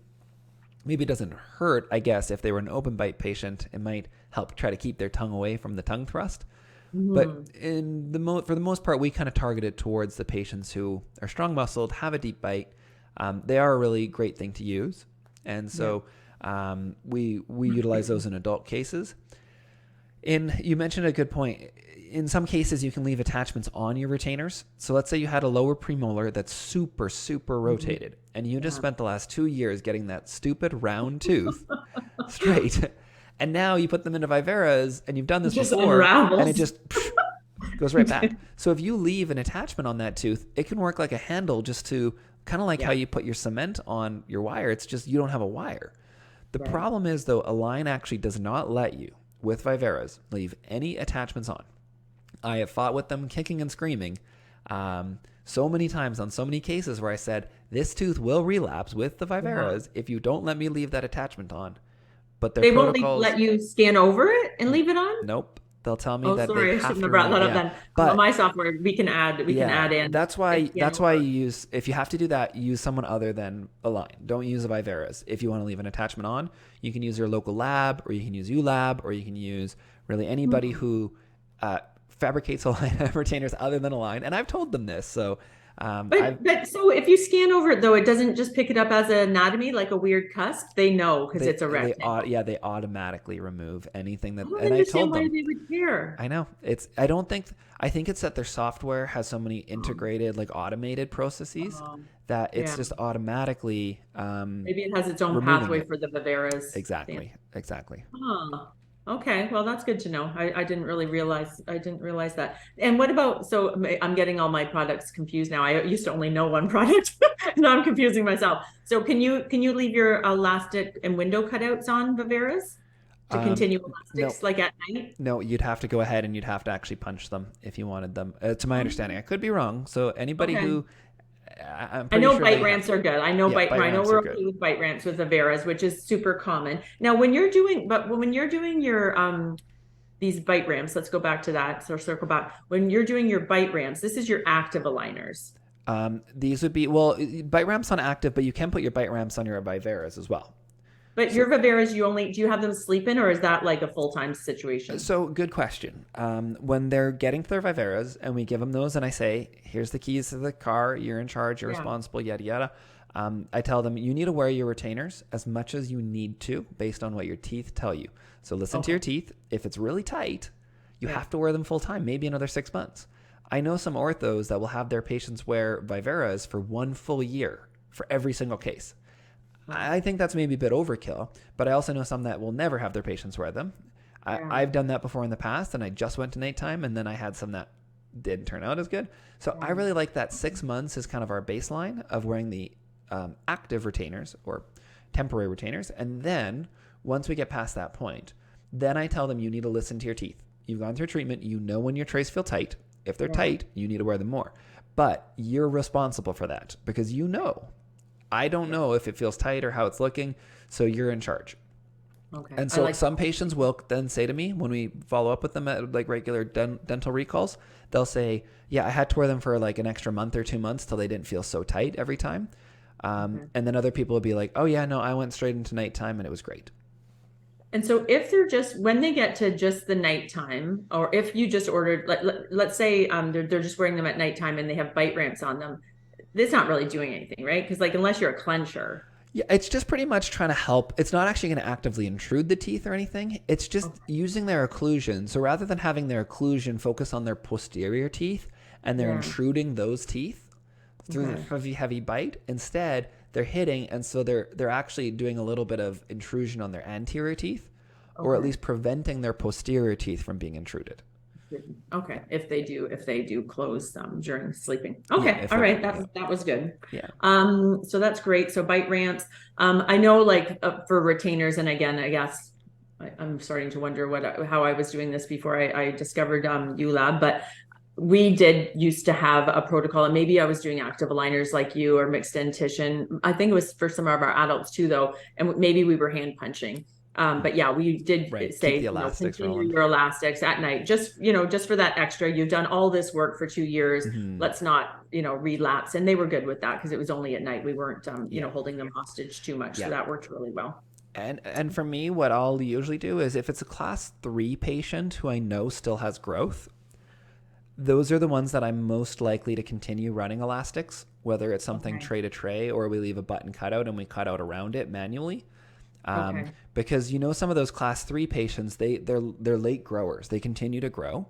maybe it doesn't hurt, I guess, if they were an open bite patient. It might help try to keep their tongue away from the tongue thrust. But for the most part, we kind of target it towards the patients who are strong-muscled, have a deep bite. They are a really great thing to use. And so we utilize those in adult cases. You mentioned a good point. In some cases, you can leave attachments on your retainers. So let's say you had a lower premolar that's super, super rotated, and you just spent the last 2 years getting that stupid round tooth straight. And now you put them into viveras, and you've done this before, and it just goes right back. So if you leave an attachment on that tooth, it can work like a handle, just to kind of like how you put your cement on your wire. It's just you don't have a wire. The problem is, though, Align actually does not let you, with viveras, leave any attachments on. I have fought with them kicking and screaming so many times on so many cases where I said, this tooth will relapse with the viveras if you don't let me leave that attachment on. But they won't let you scan over it and leave it on? Nope. They'll tell me that sorry, they I have shouldn't to have brought that up yeah. then. But my software, we can add in. That's why you use, if you have to do that, use someone other than Align. Don't use a viveras. If you want to leave an attachment on, you can use your local lab, or you can use ULab, or you can use really anybody who fabricates Align retainers other than Align. And I've told them this. So but so if you scan over it, though, it doesn't just pick it up as an anatomy, like a weird cusp. They know because it's a rectangle. They automatically remove anything that. I don't and I told why them they would care. I know I think it's that their software has so many integrated, like automated processes that it's just automatically. Maybe it has its own pathway for the viveras. Exactly. Huh. Okay, well, that's good to know. I didn't realize that. And what about, so I'm getting all my products confused now. I used to only know one product. Now I'm confusing myself. So can you leave your elastic and window cutouts on viveras to Um, continue no, elastics like at night? no, you'd have to go ahead and you'd have to actually punch them if you wanted them. To my understanding, Um, I could be wrong. So anybody Okay. who, I'm I pretty know sure bite they have. ramps are good. Yeah, bite I know ramps are we're good. okay with bite ramps with viveras, which is super common. Now, when you're doing your these bite ramps, let's go back to that. So circle back. When you're doing your bite ramps, this is your active aligners. These would be, well, bite ramps on active, but you can put your bite ramps on your viveras as well. But So your viveras, do you have them sleep in, or is that like a full-time situation? So good question. When they're getting to their viveras and we give them those, and I say, "Here's the keys to the car. You're in charge. You're Yeah. responsible." Yada yada. I tell them you need to wear your retainers as much as you need to, based on what your teeth tell you. So listen to Okay. your teeth. If it's really tight, you Yeah. have to wear them full time, maybe another 6 months. I know some orthos that will have their patients wear viveras for 1 full year for every single case. Wow. I think that's maybe a bit overkill, but I also know some that will never have their patients wear them. Yeah. I've done that before in the past, and I just went to nighttime, and then I had some that didn't turn out as good. So I Yeah. really like that 6 months is kind of our baseline of wearing the active retainers or temporary retainers. And then once we get past that point, then I tell them you need to listen to your teeth. You've gone through treatment. You know when your trays feel tight. If they're Yeah. tight, you need to wear them more. But you're responsible for that because you know. I don't Yeah. know if it feels tight or how it's looking, so you're in charge. Okay. And I so like some that. patients will then say to me when we follow up with them at like regular dental recalls, they'll say, "Yeah, I had to wear them for like an extra month or 2 months till they didn't feel so tight every time." Okay. And then other people will be like, "Oh yeah, no, I went straight into nighttime and it was great." And so if they're just when they get to just the nighttime, or if you just ordered, let's say they're just wearing them at nighttime and they have bite ramps on them, it's not really doing anything, right? Because like unless you're a clencher. Yeah, it's just pretty much trying to help. It's not actually going to actively intrude the teeth or anything. It's just Okay. using their occlusion. So rather than having their occlusion focus on their posterior teeth and they're Yeah. intruding those teeth through the Okay. heavy bite, instead they're hitting, and so they're actually doing a little bit of intrusion on their anterior teeth, or at Okay. least preventing their posterior teeth from being intruded. Okay, if they do close them during sleeping. Yeah, Okay, if all they right, do. Yeah, that was good. yeah. So that's great. So bite ramps. I know like for retainers, and again, I guess I'm starting to wonder how I was doing this before I discovered ULab, but we did used to have a protocol, and maybe I was doing active aligners like you or mixed dentition. I think it was for some of our adults too, though, and maybe we were hand punching. But yeah, we did Right. Keep the say, elastics continue rolling. your elastics at night, just for that extra. You've done all this work for 2 years. Hmm. Let's not, relapse. And they were good with that because it was only at night. We weren't, Yeah. holding them hostage too much. So Yeah. that worked really well. And for me, what I'll usually do is if it's a class 3 patient who I know still has growth, those are the ones that I'm most likely to continue running elastics, whether it's something Okay. tray to tray or we leave a button cutout and we cut out around it manually. Okay. Because some of those class 3 patients, they're late growers. They continue to grow.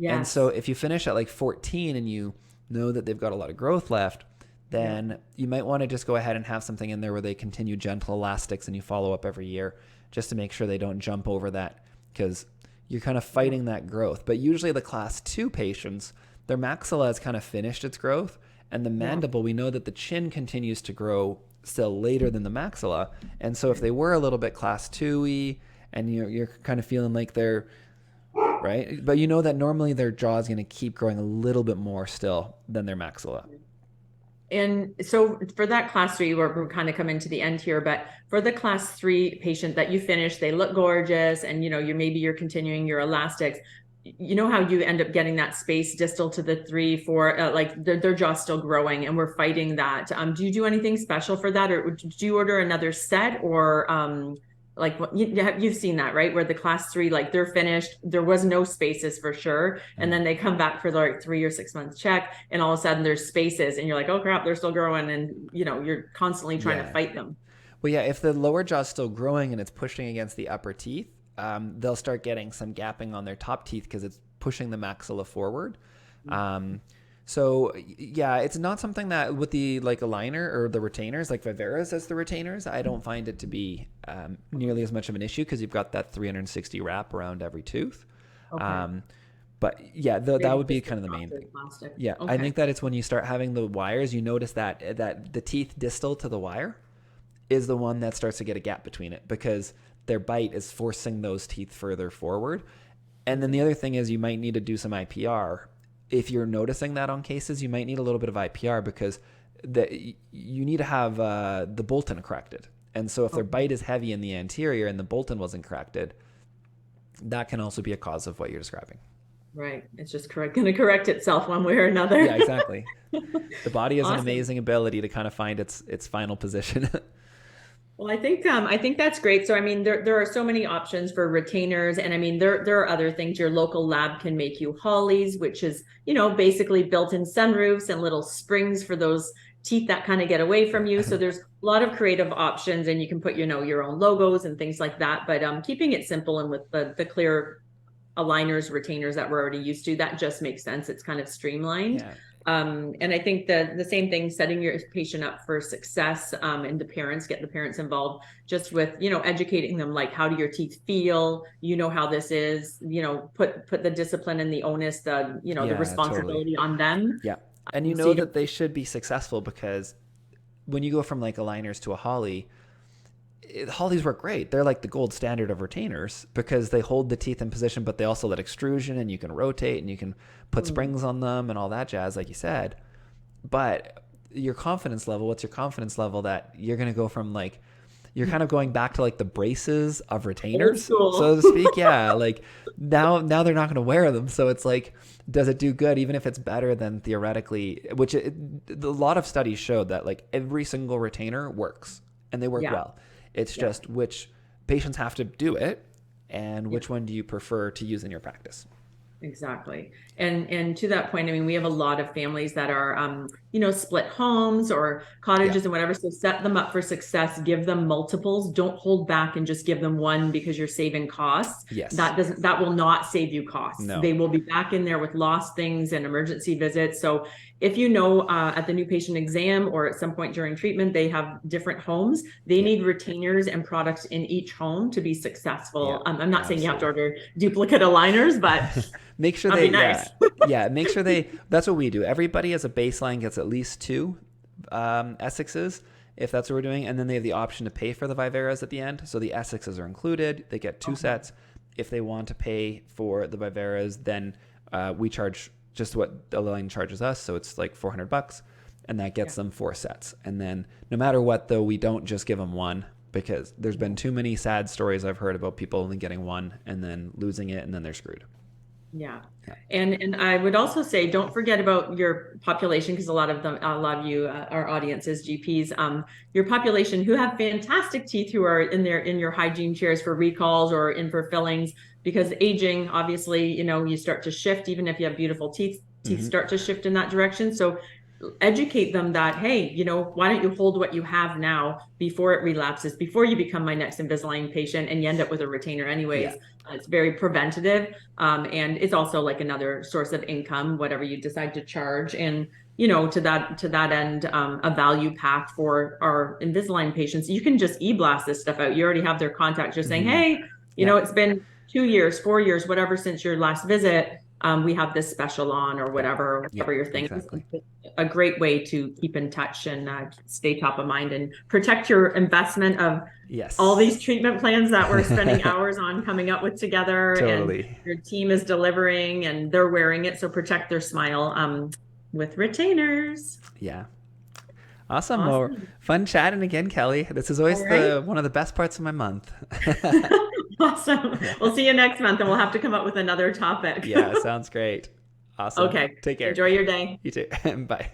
And so Yes. if you finish at like 14 and you know that they've got a lot of growth left, Yeah. then you might want to just go ahead and have something in there where they continue gentle elastics and you follow up every year just to make sure they don't jump over that, because you're kind of fighting that growth. But usually the class 2 patients, their maxilla has kind of finished its growth, and the Yeah. mandible, we know that the chin continues to grow still later than the maxilla. And so if they were a little bit class 2y and you're kind of feeling like they're right, but you know that normally their jaw is going to keep growing a little bit more still than their maxilla. And so for that class 3, we're kind of coming to the end here, but for the class 3 patient that you finish, they look gorgeous, and you're continuing your elastics. You know how you end up getting that space distal to the 3, 4, like their jaw's still growing, and we're fighting that. Do you do anything special for that, or do you order another set, or like what you've seen that, right? Where the class 3, like they're finished, there was no spaces for sure, and then they come back for like 3 or 6 month check, and all of a sudden there's spaces, and you're like, oh crap, they're still growing, and you're constantly trying to Yeah. fight them. Well, yeah, if the lower jaw is still growing and it's pushing against the upper teeth, they'll start getting some gapping on their top teeth because it's pushing the maxilla forward. Um, So yeah, it's not something that with the like aligner or the retainers, like viveras as the retainers, I don't find it to be nearly as much of an issue because you've got that 360 wrap around every tooth. Okay. Um, but yeah, that Maybe would be just the kind of the main frosted thing. plastic. Yeah, I Okay. think that it's when you start having the wires, you notice that the teeth distal to the wire is the one that starts to get a gap between it because their bite is forcing those teeth further forward. And then the other thing is you might need to do some IPR. If you're noticing that on cases, you might need a little bit of IPR because you need to have the bolton corrected. And so if their Okay. bite is heavy in the anterior and the bolton wasn't corrected, that can also be a cause of what you're describing. Right. It's just going to correct itself one way or Yeah, another. exactly. The body has an Awesome. amazing ability to kind of find its final position. Well, I think that's great. So I mean there are so many options for retainers, and I mean there are other things. Your local lab can make you hollies, which is, basically built-in sunroofs and little springs for those teeth that kind of get away from you. Yeah. So there's a lot of creative options, and you can put, your own logos and things like that. But keeping it simple and with the clear aligners, retainers that we're already used to, that just makes sense. It's kind of streamlined. Yeah. And I think the same thing, setting your patient up for success, and get the parents involved just with, educating them, like, how do your teeth feel? You know how this is, put the discipline and the onus, the Yeah, totally. responsibility on them. Yeah. And you So know you don't, that they should be successful because when you go from like aligners to a holly, hollies work great. They're like the gold standard of retainers because they hold the teeth in position, but they also let extrusion and you can rotate and you can put springs on them and all that jazz, like you said. But what's your confidence level that you're going to go from like, you're kind of going back to like the braces of old retainers, so school. to speak. Yeah. Like now they're not going to wear them. So it's like, does it do good? Even if it's better than theoretically, a lot of studies showed that like every single retainer works and they work Yeah. well. It's Yeah. just which patients have to do it and Yeah. which one do you prefer to use in your practice? Exactly. And to that point, I mean, we have a lot of families that are, split homes or Yeah. cottages and whatever. So set them up for success, give them multiples. Don't hold back and just give them one because you're saving costs. Yes. That will not save you costs. No. They will be back in there with lost things and emergency visits. So if at the new patient exam or at some point during treatment, they have different homes, they Yeah. need retainers and products in each home to be successful. Yeah. I'm not saying you have to Absolutely. order duplicate aligners, but Make sure that'd they, be nice. yeah, make sure that's what we do. Everybody as a baseline gets at least two Essexes, if that's what we're doing. And then they have the option to pay for the Viveras at the end. So the Essexes are included. They get two sets. If they want to pay for the Viveras, then we charge just what the line charges us. So it's like $400 and that gets them 4 sets. And then no matter what, though, we don't just give them one because there's been too many sad stories I've heard about people only getting one and then losing it and then they're screwed. Yeah. Yeah. And I would also say, don't forget about your population, because a lot of you, our audience is GPs, your population who have fantastic teeth, who are in your hygiene chairs for recalls or in for fillings, because aging, obviously, you start to shift, even if you have beautiful teeth Mm-hmm. start to shift in that direction. So educate them that, hey, why don't you hold what you have now before it relapses, before you become my next Invisalign patient and you end up with a retainer anyways. Yeah. It's very preventative, and it's also like another source of income, whatever you decide to charge. And to that end, a value pack for our Invisalign patients, you can just e-blast this stuff out. You already have their contact. You're saying, Mm-hmm. hey, Yeah. it's been 2 years, 4 years, whatever, since your last visit. We have this special on, or Yeah. whatever Yeah. your thing is. Exactly. A great way to keep in touch and stay top of mind and protect your investment of Yes. all these treatment plans that we're spending hours on coming up with together. Totally. And your team is delivering and they're wearing it. So protect their smile with retainers. Yeah. Awesome. Well, Awesome. fun chatting again, Kelly. This is always All right. one of the best parts of my month. Awesome. Yeah. We'll see you next month and we'll have to come up with another topic. Yeah, sounds great. Awesome. Okay. Take care. Enjoy your day. You too. Bye.